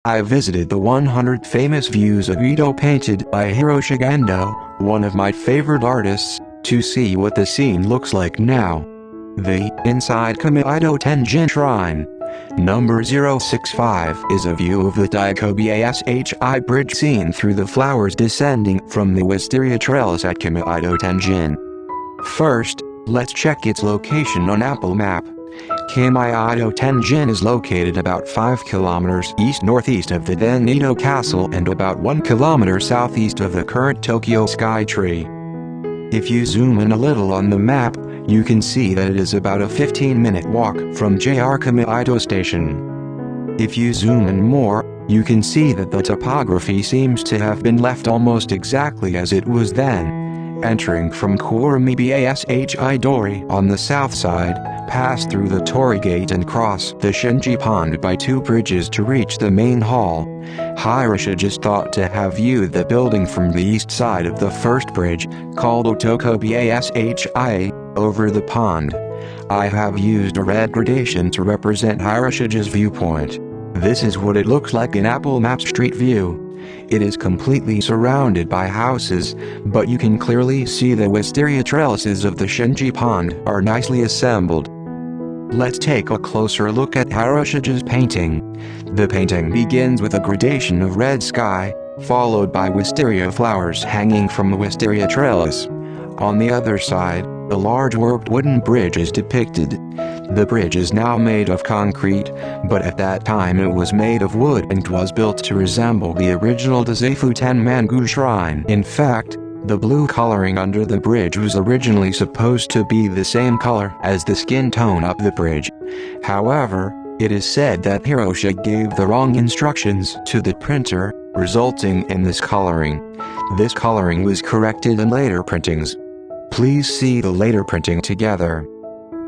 I visited the 100 Famous Views of Edo painted by Hiroshige Ando, one of my favorite artists, to see what the scene looks like now. The inside Kameido Tenjin Shrine, number 065, is a view of the Taiko-bashi Bridge seen through the flowers descending from the wisteria trellis at Kameido Tenjin. First, let's check its location on AppleMap. Kameido Tenjin is located about 5 kilometers east-northeast of the then Edo Castle and about 1 kilometer southeast of the current Tokyo Sky Tree. If you zoom in a little on the map, you can see that it is about a 15-minute walk from JR Kameido Station. If you zoom in more, you can see that the topography seems to have been left almost exactly as it was then. Entering from Kuramae-bashi-dori on the south side, pass through the torii gate and cross the Shinji Pond by 2 bridges to reach the main hall. Hiroshige is thought to have viewed the building from the east side of the first bridge, called Otoko-bashi, over the pond. I have used a red gradation to represent Hiroshige's viewpoint. This is what it looks like in AppleMap Street View. It is completely surrounded by houses, but you can clearly see the wisteria trellises of the Shinji Pond are nicely assembled. Let's take a closer look at Hiroshige's painting. The painting begins with a gradation of red sky, followed by wisteria flowers hanging from the wisteria trellis. On the other side, a large warped wooden bridge is depicted. The bridge is now made of concrete, but at that time it was made of wood and was built to resemble the original Dazaifu Tenmangu Shrine. In fact, the blue coloring under the bridge was originally supposed to be the same color as the skin tone up the bridge. However, it is said that Hiroshige gave the wrong instructions to the printer, resulting in this coloring. This coloring was corrected in later printings. Please see the later printing together.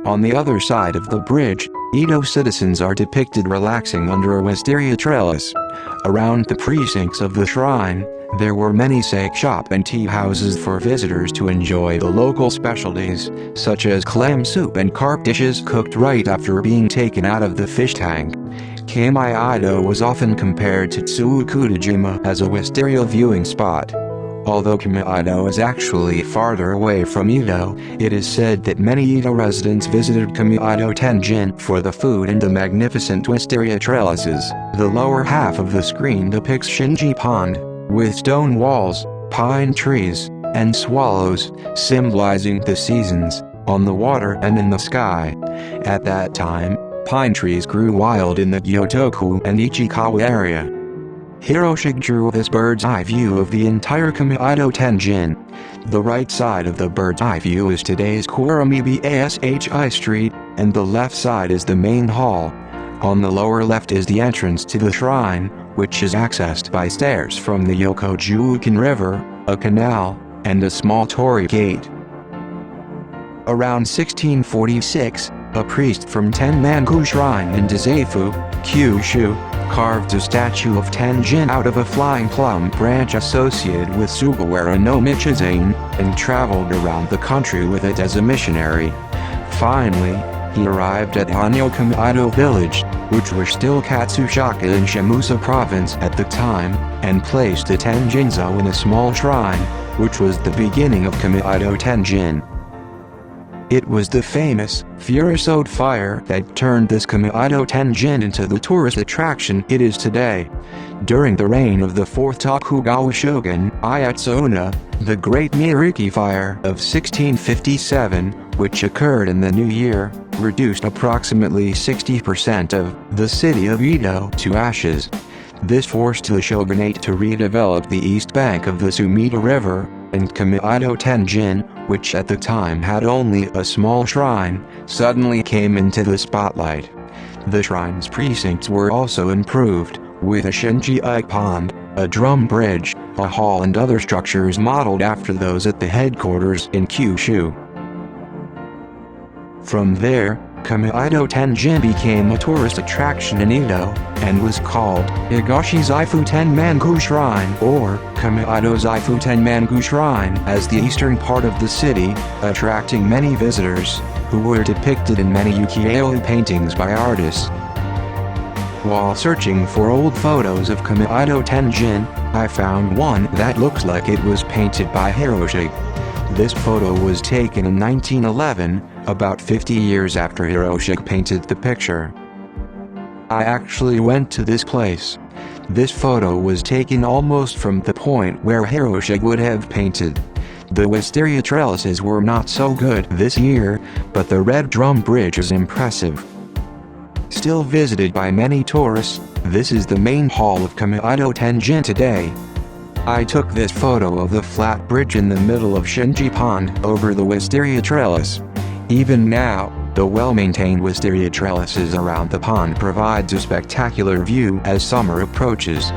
On the other side of the bridge, Edo citizens are depicted relaxing under a wisteria trellis. Around the precincts of the shrine, there were many sake shop and tea houses for visitors to enjoy the local specialties, such as clam soup and carp dishes cooked right after being taken out of the fish tank. Kameido was often compared to Tsukutajima as a wisteria viewing spot. Although Kameido is actually farther away from Edo, it is said that many Edo residents visited Kameido Tenjin for the food and the magnificent wisteria trellises. The lower half of the screen depicts Shinji Pond, with stone walls, pine trees, and swallows, symbolizing the seasons, on the water and in the sky. At that time, pine trees grew wild in the Gyotoku and Ichikawa area. Hiroshige drew this bird's eye view of the entire Kameido Tenjin. The right side of the bird's eye view is today's Kuramae-bashi Street, and the left side is the main hall. On the lower left is the entrance to the shrine, which is accessed by stairs from the Yokojukan River, a canal, and a small torii gate. Around 1646, a priest from Tenmangu Shrine in Dazaifu, Kyushu, carved a statue of Tenjin out of a flying plum branch associated with Sugawara no Michizane, and traveled around the country with it as a missionary. Finally, he arrived at Hanyo Kameido village, which was still Katsushika in Shimusa province at the time, and placed the Tenjinzo in a small shrine, which was the beginning of Kameido Tenjin. It was the famous Furisode fire that turned this Kameido Tenjin into the tourist attraction it is today. During the reign of the 4th Tokugawa shogun, Ieyasu, the Great Miriki Fire of 1657, which occurred in the new year, reduced approximately 60% of the city of Edo to ashes. This forced the shogunate to redevelop the east bank of the Sumida River, and Kameido Tenjin, which at the time had only a small shrine, suddenly came into the spotlight. The shrine's precincts were also improved, with a Shinji Pond, a drum bridge, a hall and other structures modeled after those at the headquarters in Kyushu. From there, Kameido Tenjin became a tourist attraction in Edo, and was called Higashi Zaifu Tenmangu Shrine or Kameido Zaifu Tenmangu Shrine as the eastern part of the city, attracting many visitors, who were depicted in many ukiyo-e paintings by artists. While searching for old photos of Kameido Tenjin, I found one that looks like it was painted by Hiroshige. This photo was taken in 1911, about 50 years after Hiroshige painted the picture. I actually went to this place. This photo was taken almost from the point where Hiroshige would have painted. The wisteria trellises were not so good this year, but the Red Drum Bridge is impressive. Still visited by many tourists, this is the main hall of Kameido Tenjin today. I took this photo of the flat bridge in the middle of Shinji Pond over the wisteria trellis. Even now, the well-maintained wisteria trellises around the pond provides a spectacular view as summer approaches.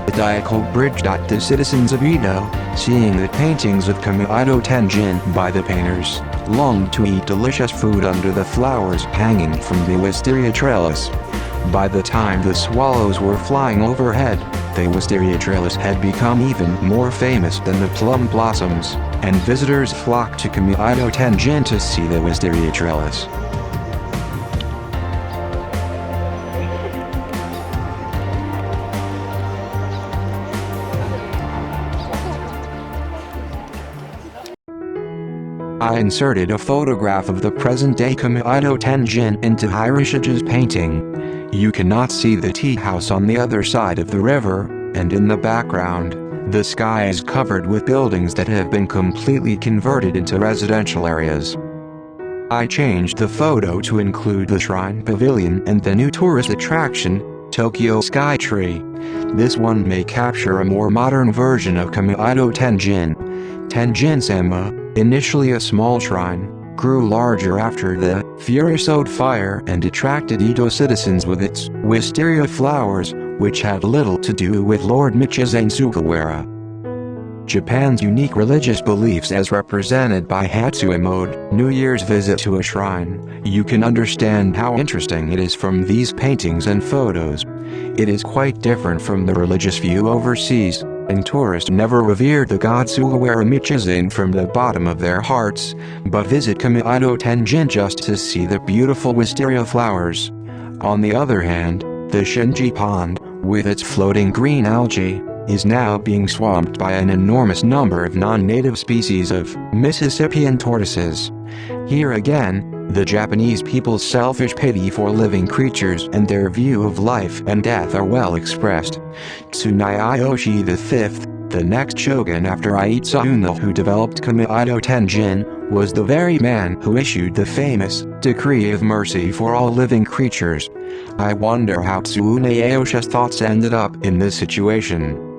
The Taiko Bridge. The citizens of Edo, seeing the paintings of Kameido Tenjin by the painters, longed to eat delicious food under the flowers hanging from the wisteria trellis. By the time the swallows were flying overhead, the wisteria trellis had become even more famous than the plum blossoms, and visitors flocked to Kameido Tenjin to see the wisteria trellis. I inserted a photograph of the present-day Kameido Tenjin into Hiroshige's painting. You cannot see the tea house on the other side of the river, and in the background, the sky is covered with buildings that have been completely converted into residential areas. I changed the photo to include the shrine pavilion and the new tourist attraction, Tokyo Sky Tree. This one may capture a more modern version of Kameido Tenjin. Tenjin-sama, initially a small shrine, grew larger after the Furisode fire and attracted Edo citizens with its wisteria flowers, which had little to do with Lord Michizane's Sugawara. Japan's unique religious beliefs as represented by Hatsue mode, New Year's visit to a shrine. You can understand how interesting it is from these paintings and photos. It is quite different from the religious view overseas, and tourists never revere the god Sugawara Michizane from the bottom of their hearts, but visit Kameido Tenjin just to see the beautiful wisteria flowers. On the other hand, the Shinji Pond, with its floating green algae, is now being swamped by an enormous number of non-native species of Mississippian tortoises. Here again, the Japanese people's selfish pity for living creatures and their view of life and death are well expressed. Tsunayoshi V, the next shogun after Ieyasu who developed Kameido Tenjin, was the very man who issued the famous decree of mercy for all living creatures. I wonder how Tsunayoshi's thoughts ended up in this situation.